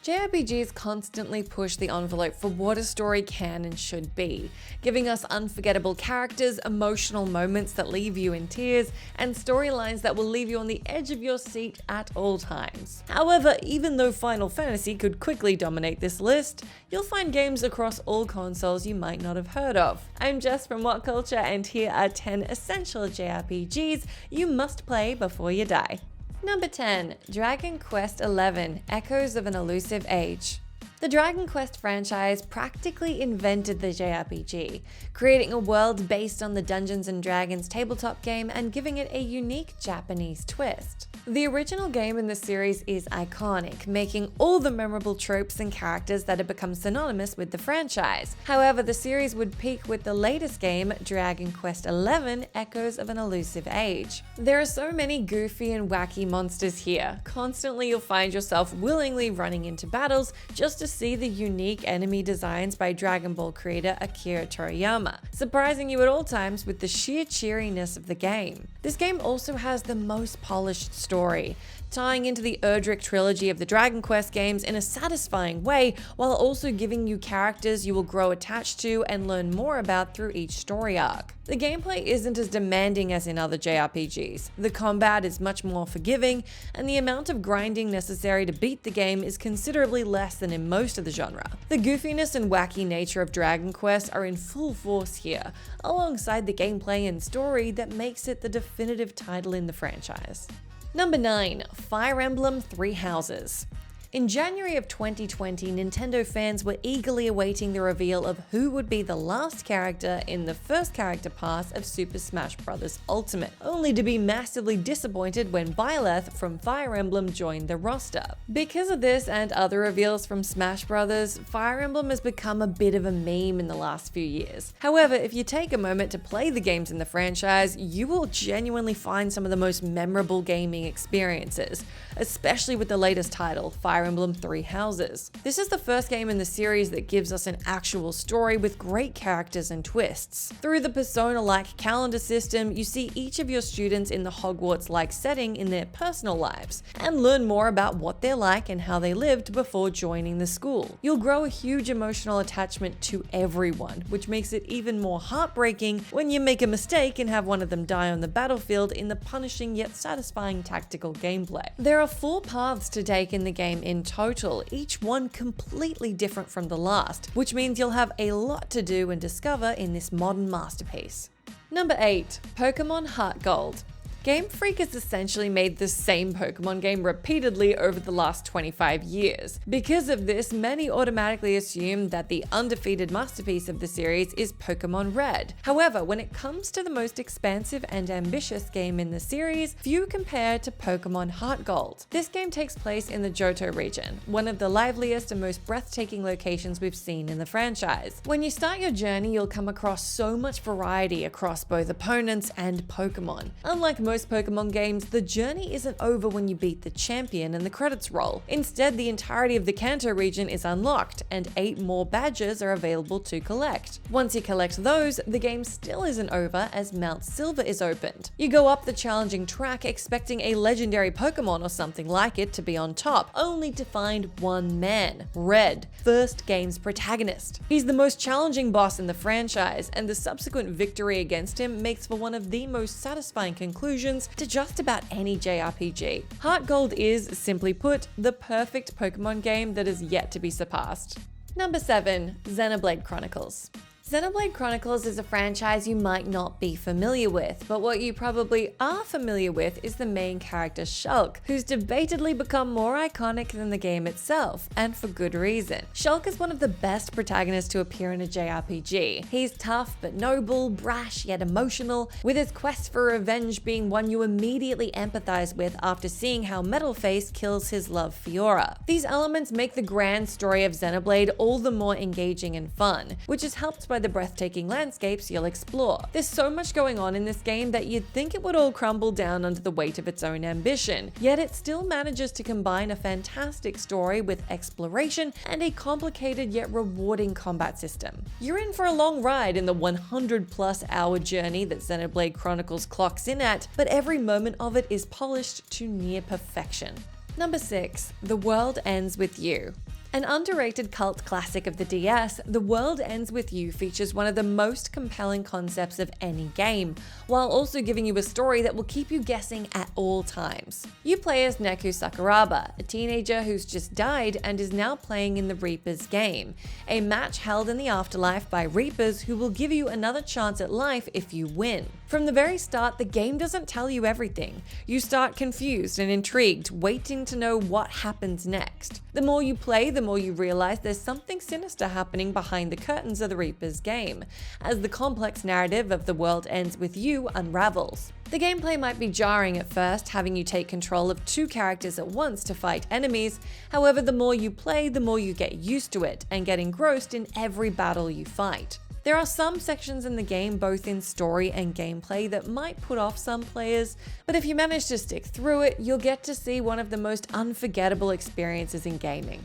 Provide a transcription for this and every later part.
JRPGs constantly push the envelope for what a story can and should be, giving us unforgettable characters, emotional moments that leave you in tears, and storylines that will leave you on the edge of your seat at all times. However, even though Final Fantasy could quickly dominate this list, you'll find games across all consoles you might not have heard of. I'm Jess from WhatCulture, and here are 10 essential JRPGs you must play before you die. Number 10. Dragon Quest XI: Echoes of an Elusive Age. The Dragon Quest franchise practically invented the JRPG, creating a world based on the Dungeons & Dragons tabletop game and giving it a unique Japanese twist. The original game in the series is iconic, making all the memorable tropes and characters that have become synonymous with the franchise. However, the series would peak with the latest game, Dragon Quest XI: Echoes of an Elusive Age. There are so many goofy and wacky monsters here. Constantly you'll find yourself willingly running into battles just to see the unique enemy designs by Dragon Ball creator Akira Toriyama, surprising you at all times with the sheer cheeriness of the game. This game also has the most polished story, tying into the Erdrick trilogy of the Dragon Quest games in a satisfying way, while also giving you characters you will grow attached to and learn more about through each story arc. The gameplay isn't as demanding as in other JRPGs, the combat is much more forgiving, and the amount of grinding necessary to beat the game is considerably less than in most of the genre. The goofiness and wacky nature of Dragon Quest are in full force here, alongside the gameplay and story that makes it the definitive title in the franchise. Number 9. Fire Emblem Three Houses. In January of 2020, Nintendo fans were eagerly awaiting the reveal of who would be the last character in the first character pass of Super Smash Bros. Ultimate, only to be massively disappointed when Byleth from Fire Emblem joined the roster. Because of this and other reveals from Smash Bros., Fire Emblem has become a bit of a meme in the last few years. However, if you take a moment to play the games in the franchise, you will genuinely find some of the most memorable gaming experiences, especially with the latest title, Fire Emblem Three Houses. This is the first game in the series that gives us an actual story with great characters and twists. Through the Persona-like calendar system, you see each of your students in the Hogwarts-like setting in their personal lives, and learn more about what they're like and how they lived before joining the school. You'll grow a huge emotional attachment to everyone, which makes it even more heartbreaking when you make a mistake and have one of them die on the battlefield in the punishing yet satisfying tactical gameplay. There are 4 paths to take in the game in total, each one completely different from the last, which means you'll have a lot to do and discover in this modern masterpiece. Number 8. Pokemon Heart Gold. Game Freak has essentially made the same Pokemon game repeatedly over the last 25 years. Because of this, many automatically assume that the undefeated masterpiece of the series is Pokemon Red. However, when it comes to the most expansive and ambitious game in the series, few compare to Pokemon Heart Gold. This game takes place in the Johto region, one of the liveliest and most breathtaking locations we've seen in the franchise. When you start your journey, you'll come across so much variety across both opponents and Pokemon. Unlike most Pokemon games, the journey isn't over when you beat the champion and the credits roll. Instead, the entirety of the Kanto region is unlocked, and 8 more badges are available to collect. Once you collect those, the game still isn't over as Mount Silver is opened. You go up the challenging track expecting a legendary Pokemon or something like it to be on top, only to find one man, Red, first game's protagonist. He's the most challenging boss in the franchise, and the subsequent victory against him makes for one of the most satisfying conclusions to just about any JRPG. Heart Gold is, simply put, the perfect Pokemon game that is yet to be surpassed. Number 7. Xenoblade Chronicles. Xenoblade Chronicles is a franchise you might not be familiar with, but what you probably are familiar with is the main character Shulk, who's debatedly become more iconic than the game itself, and for good reason. Shulk is one of the best protagonists to appear in a JRPG. He's tough but noble, brash yet emotional, with his quest for revenge being one you immediately empathize with after seeing how Metalface kills his love Fiora. These elements make the grand story of Xenoblade all the more engaging and fun, which is helped by the breathtaking landscapes you'll explore. There's so much going on in this game that you'd think it would all crumble down under the weight of its own ambition, yet it still manages to combine a fantastic story with exploration and a complicated yet rewarding combat system. You're in for a long ride in the 100+ hour journey that Xenoblade Chronicles clocks in at, but every moment of it is polished to near perfection. Number 6. The World Ends With You. An underrated cult classic of the DS, The World Ends With You features one of the most compelling concepts of any game, while also giving you a story that will keep you guessing at all times. You play as Neku Sakuraba, a teenager who's just died and is now playing in the Reapers game, a match held in the afterlife by Reapers who will give you another chance at life if you win. From the very start, the game doesn't tell you everything. You start confused and intrigued, waiting to know what happens next. The more you play, the more you realize there's something sinister happening behind the curtains of the Reapers game, as the complex narrative of The World Ends With You unravels. The gameplay might be jarring at first, having you take control of two characters at once to fight enemies. However, the more you play, the more you get used to it and get engrossed in every battle you fight. There are some sections in the game, both in story and gameplay, that might put off some players, but if you manage to stick through it, you'll get to see one of the most unforgettable experiences in gaming.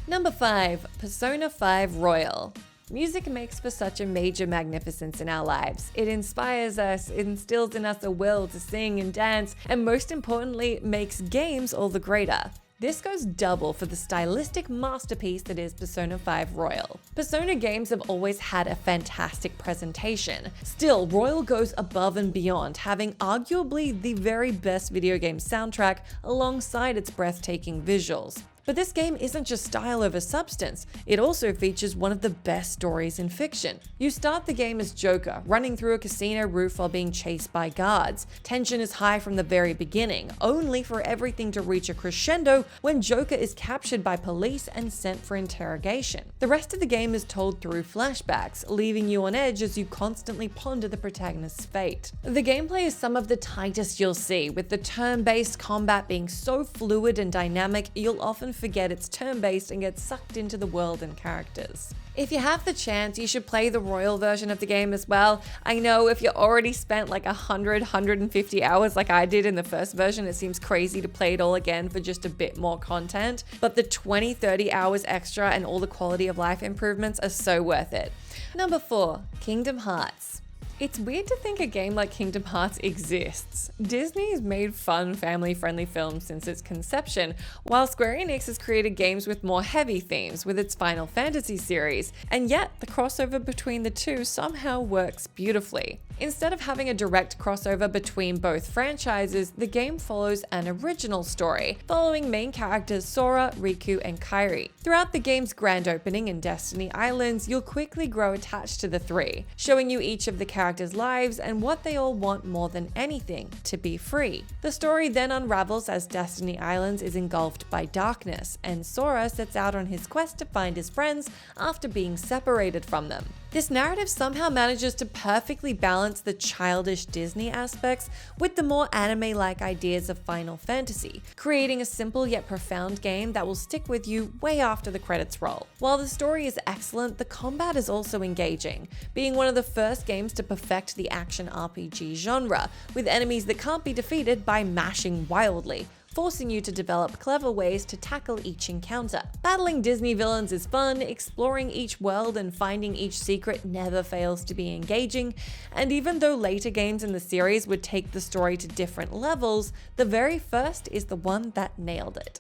Number 5. Persona 5 Royal. Music makes for such a major magnificence in our lives. It inspires us, instills in us a will to sing and dance, and most importantly, makes games all the greater. This goes double for the stylistic masterpiece that is Persona 5 Royal. Persona games have always had a fantastic presentation. Still, Royal goes above and beyond, having arguably the very best video game soundtrack alongside its breathtaking visuals. But this game isn't just style over substance, it also features one of the best stories in fiction. You start the game as Joker, running through a casino roof while being chased by guards. Tension is high from the very beginning, only for everything to reach a crescendo when Joker is captured by police and sent for interrogation. The rest of the game is told through flashbacks, leaving you on edge as you constantly ponder the protagonist's fate. The gameplay is some of the tightest you'll see, with the turn-based combat being so fluid and dynamic, you'll often forget it's turn-based and get sucked into the world and characters. If you have the chance, you should play the Royal version of the game as well. I know if you already spent like 150 hours like I did in the first version, it seems crazy to play it all again for just a bit more content, but the 20-30 hours extra and all the quality of life improvements are so worth it. Number 4, Kingdom Hearts. It's weird to think a game like Kingdom Hearts exists. Disney has made fun, family-friendly films since its conception, while Square Enix has created games with more heavy themes with its Final Fantasy series, and yet the crossover between the two somehow works beautifully. Instead of having a direct crossover between both franchises, the game follows an original story, following main characters Sora, Riku, and Kairi. Throughout the game's grand opening in Destiny Islands, you'll quickly grow attached to the three, showing you each of the characters' lives and what they all want more than anything, to be free. The story then unravels as Destiny Islands is engulfed by darkness, and Sora sets out on his quest to find his friends after being separated from them. This narrative somehow manages to perfectly balance the childish Disney aspects with the more anime-like ideas of Final Fantasy, creating a simple yet profound game that will stick with you way after the credits roll. While the story is excellent, the combat is also engaging, being one of the first games to perfect the action RPG genre, with enemies that can't be defeated by mashing wildly, forcing you to develop clever ways to tackle each encounter. Battling Disney villains is fun, exploring each world and finding each secret never fails to be engaging, and even though later games in the series would take the story to different levels, the very first is the one that nailed it.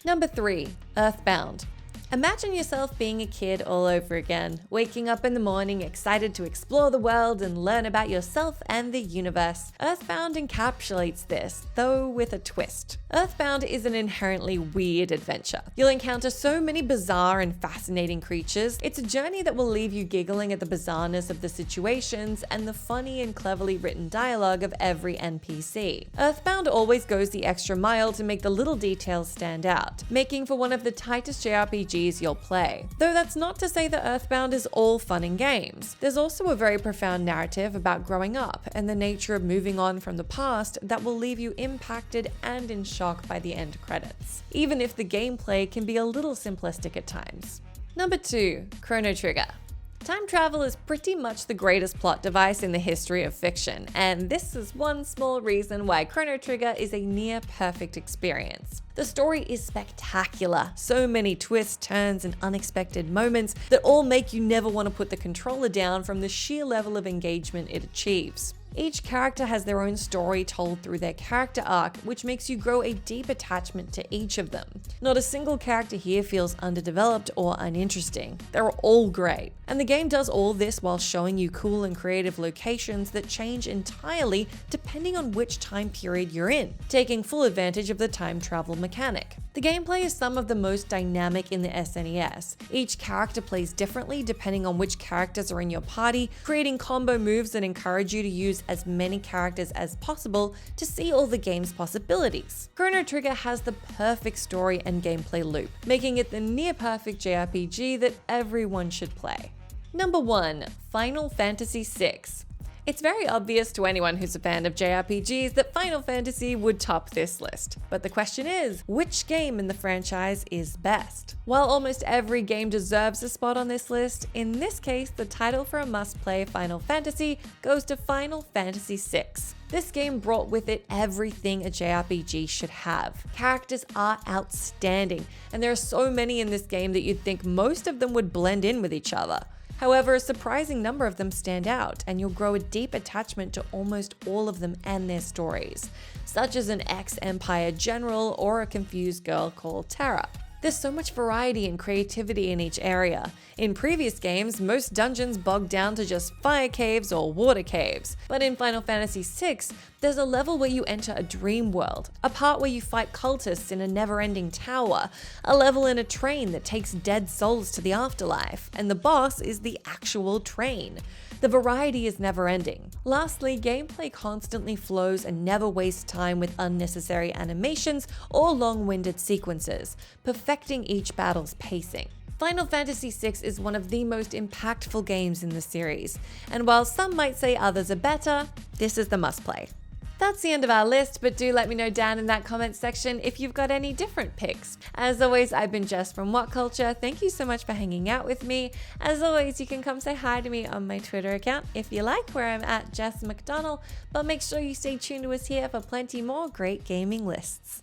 Number 3, Earthbound. Imagine yourself being a kid all over again, waking up in the morning excited to explore the world and learn about yourself and the universe. Earthbound encapsulates this, though with a twist. Earthbound is an inherently weird adventure. You'll encounter so many bizarre and fascinating creatures. It's a journey that will leave you giggling at the bizarreness of the situations and the funny and cleverly written dialogue of every NPC. Earthbound always goes the extra mile to make the little details stand out, making for one of the tightest JRPGs you'll play. Though that's not to say that Earthbound is all fun and games. There's also a very profound narrative about growing up and the nature of moving on from the past that will leave you impacted and in shock by the end credits, even if the gameplay can be a little simplistic at times. Number 2, Chrono Trigger. Time travel is pretty much the greatest plot device in the history of fiction, and this is one small reason why Chrono Trigger is a near-perfect experience. The story is spectacular, so many twists, turns, and unexpected moments that all make you never want to put the controller down from the sheer level of engagement it achieves. Each character has their own story told through their character arc, which makes you grow a deep attachment to each of them. Not a single character here feels underdeveloped or uninteresting. They're all great. And the game does all this while showing you cool and creative locations that change entirely depending on which time period you're in, taking full advantage of the time travel mechanic. The gameplay is some of the most dynamic in the SNES. Each character plays differently depending on which characters are in your party, creating combo moves that encourage you to use as many characters as possible to see all the game's possibilities. Chrono Trigger has the perfect story and gameplay loop, making it the near-perfect JRPG that everyone should play. Number 1. Final Fantasy VI. It's very obvious to anyone who's a fan of JRPGs that Final Fantasy would top this list. But the question is, which game in the franchise is best? While almost every game deserves a spot on this list, in this case, the title for a must-play Final Fantasy goes to Final Fantasy VI. This game brought with it everything a JRPG should have. Characters are outstanding, and there are so many in this game that you'd think most of them would blend in with each other. However, a surprising number of them stand out, and you'll grow a deep attachment to almost all of them and their stories, such as an ex-Empire general or a confused girl called Terra. There's so much variety and creativity in each area. In previous games, most dungeons bogged down to just fire caves or water caves. But in Final Fantasy VI, there's a level where you enter a dream world, a part where you fight cultists in a never-ending tower, a level in a train that takes dead souls to the afterlife, and the boss is the actual train. The variety is never-ending. Lastly, gameplay constantly flows and never wastes time with unnecessary animations or long-winded sequences, perfecting each battle's pacing. Final Fantasy VI is one of the most impactful games in the series, and while some might say others are better, this is the must-play. That's the end of our list, but do let me know down in that comment section if you've got any different picks. As always, I've been Jess from WhatCulture. Thank you so much for hanging out with me. As always, you can come say hi to me on my Twitter account if you like, where I'm at Jess McDonald, but make sure you stay tuned to us here for plenty more great gaming lists.